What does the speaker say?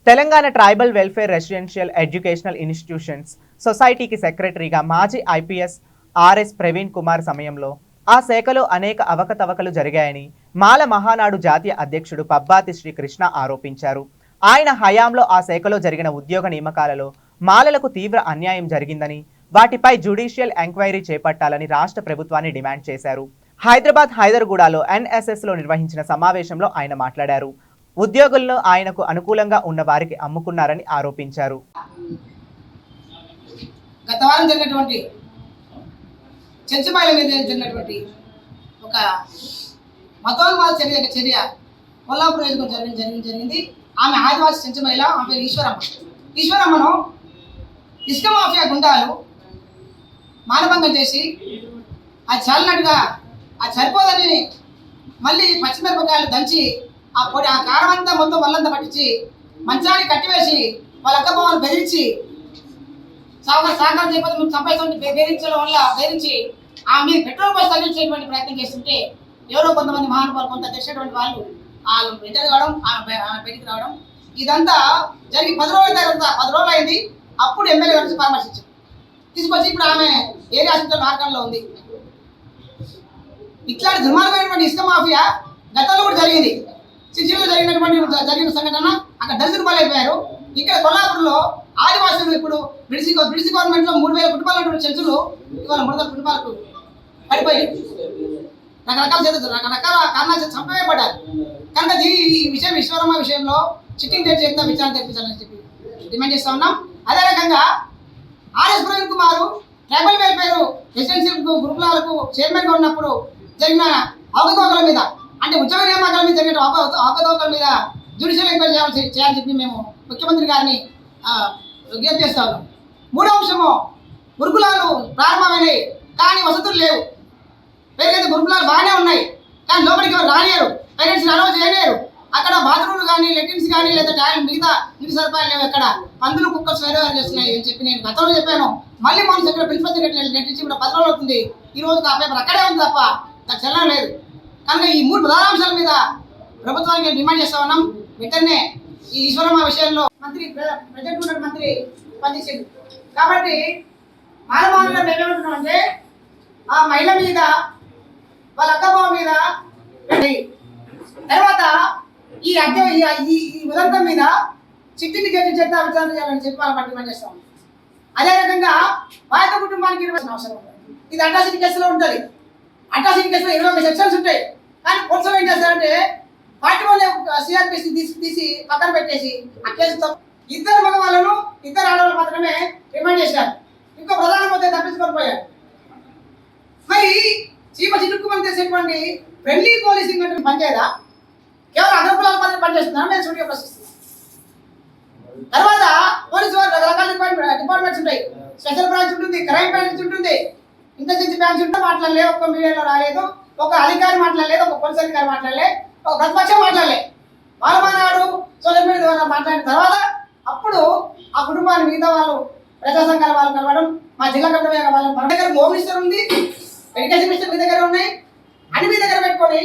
Telangana tribal welfare residential educational institutions సొసైటీకి సెక్రటరీగా మాజీ ఐపీఎస్ ఆర్ఎస్ ప్రవీణ్ కుమార్ సమయంలో ఆ శాఖలో అనేక అవకతవకలు జరిగాయని మాల మహానాడు జాతీయ అధ్యక్షుడు పబ్బాతి శ్రీ కృష్ణ ఆరోపించారు. ఆయన హయాంలో ఆ శాఖలో జరిగిన ఉద్యోగ నియామకాలలో మాలలకు తీవ్ర అన్యాయం జరిగిందని, వాటిపై జ్యుడిషియల్ ఎంక్వైరీ చేపట్టాలని రాష్ట్ర ప్రభుత్వాన్ని డిమాండ్ చేశారు. హైదరాబాద్ హైదర్గూడలో ఎన్ఎస్ఎస్లో నిర్వహించిన సమావేశంలో ఆయన మాట్లాడారు. ఉద్యోగులను ఆయనకు అనుకూలంగా ఉన్న వారికి అమ్ముకున్నారని ఆరోపించారు. గత వారం జరిగినటువంటి చెంచుమాయిల మీద జరిగినటువంటి ఒక మతోన్మాద చర్య కొల్లాపూర్ జరిగింది. ఆమె ఆదివాసి చెంచుమాయిల, ఆమె పేరు ఈశ్వరమ్మను ఇసుక మాఫియా గుండాలు మానభంగం చేసి అది చాలినట్టుగా అది సరిపోదని మళ్ళీ పచ్చిమిరపకాయలు దంచి ఆ కారం అంతా మొత్తం వల్లంతా పట్టించి మంచాన్ని కట్టివేసి వాళ్ళ అక్క బావను బెదిరించి సహకారం చేయకపోతే మేము సంపాదించడం బెదిరించడం వల్ల బెదిరించి ఆ మీరు పెట్రోల్ పోసి తగ్గించేటువంటి ప్రయత్నం చేస్తుంటే ఎవరో కొంతమంది మహానుభావులు కొంత తెలిసినటువంటి వాళ్ళు ఇంటర్ కావడం బయటికి రావడం ఇదంతా జరిగి 10 రోజులు అయింది. అప్పుడు ఎమ్మెల్యే గారు పరామర్శించారు, తీసుకొచ్చి ఇప్పుడు ఆమె ఏరియా హాస్పిటల్ మార్గంలో ఉంది. ఇట్లాంటి దుర్మార్గమైనటువంటి ఇసుక మాఫియా గతంలో కూడా జరిగింది. సిసిలో జరిగిన సంఘటన అక్కడ దళితులు బలైపోయారు. ఇక్కడ కొల్లాపూర్లో ఆదివాసులు ఇప్పుడు బ్రిటిష్ గవర్నమెంట్లో 3000 కుటుంబాలు ఉన్నటువంటి చెంచులు ఇవాళ 300 కుటుంబాలకు పడిపోయాయి. రకరకాల కారణాలు చంపేయబడ్డారు. కనుక ఈ విషయం ఈశ్వరమ్మ విషయంలో చిట్టింగ్ డేట్ చేద్దాం, విచారణ తెప్పించాలని చెప్పి డిమాండ్ చేస్తా ఉన్నాం. అదే రకంగా RS Praveen Kumar tribal welfare residential గ్రూపులకు చైర్మన్గా ఉన్నప్పుడు జరిగిన అవకతవకల మీద, అంటే ఉద్యోగ నియామకాల మీద జరిగిన అవకతవకల మీద జ్యుడిషియల్ ఎంక్వైరీ చేయాలని చెప్పి మేము ముఖ్యమంత్రి గారిని విజ్ఞప్తి చేస్తా ఉన్నాం. 3వ అంశము, గురుకులాలు ప్రారంభమైనవి కానీ వసతులు లేవు. పేరుకైతే గురుకులాలు బాగానే ఉన్నాయి కానీ లోపలికి ఎవరు రానియరు, పేరెంట్స్ని అలౌ చేయలేరు. అక్కడ బాత్రూమ్లు కానీ లెట్రిన్స్ కానీ లేదా టాయిలెట్ మిగతా నీటి సదుపాయాలు లేవు. ఎక్కడ పందులు కుక్కలు స్వైరవారు చేస్తున్నాయి అని చెప్పి నేను గతంలో చెప్పాను. మళ్ళీ మనం ఇక్కడ ప్రిన్సిపల్ సెక్రటరీ లెట్రించి ఇప్పుడు 10 రోజులు అవుతుంది. ఈ రోజు ఆ పేపర్ అక్కడే ఉంది తప్ప నాకు చెల్లడం లేదు. కనుక ఈ 3 ప్రధాన అంశాల మీద ప్రభుత్వానికి డిమాండ్ చేస్తా ఉన్నాం. వెంటనే ఈ ఈశ్వరమ్మ విషయంలో ప్రజెంట్ ఉన్న మంత్రి పనిచేసింది కాబట్టి మానవాళిలో మేమేమంటున్నామంటే ఆ మహిళ మీద వాళ్ళ అక్కబావ మీద తర్వాత ఈ ఉదంతం మీద చిట్టిని చేత విచారణ చేయాలని చెప్పి వాళ్ళ డిమాండ్ చేస్తాం. అదే రకంగా బాధిత కుటుంబానికి ఇవ్వాల్సిన అవసరం ఉంది. ఇది అట్రాసిటీ కేసులో ఉంటుంది. అట్రాసిటీ కేసులో 21 సెక్షన్స్ ఉంటాయి. కానీ పోలీసులు ఏం చేస్తారంటే 41 సిఆర్పిసి తీసి పక్కన పెట్టేసి ఆ కేసుతో 2 మగవాళ్ళను 2 ఆడవాళ్ళు మాత్రమే రిమాండ్ చేశారు. ఇంకో ప్రధాన పోతే తప్పించుకొని పోయారు. మరి చీమ చిటుక్కుమని చేసేటువంటి ఫ్రెండ్లీ పోలీసింగ్ అంటే పనిచేయదా? కేవలం అగ్రకులాల మాత్రం పనిచేస్తున్నాను నేను సూటిగా ప్రశ్నిస్తున్నాను. తర్వాత పోలీసు వారు రకరకాల డిపార్ట్మెంట్స్ ఉంటాయి. స్పెషల్ బ్రాంచ్ ఉంటుంది, క్రైమ్ బ్రాంచ్ ఉంటుంది, ఇంటెలిజెన్స్ బ్రాంచ్ ఉంటే మాట్లాడలే, ఒక్క మీడియాలో రాలేదు, ఒక అధికారి మాట్లాడలేదు, ఒక పోలీస్ అధికారి మాట్లాడలే, ఒక ప్రతిపక్షం మాట్లాడలే. మానవాడు సోషల్ మీడియా ద్వారా మాట్లాడిన తర్వాత అప్పుడు ఆ కుటుంబాన్ని మిగతా వాళ్ళు ప్రజా సంఘాల వాళ్ళు కలవడం, మా జిల్లా కమిటీ వాళ్ళ దగ్గర హోమ్ మినిస్టర్ ఉంది, ఎడ్యుకేషన్ మినిస్టర్ మీ దగ్గర ఉన్నాయి, అన్ని మీ దగ్గర పెట్టుకొని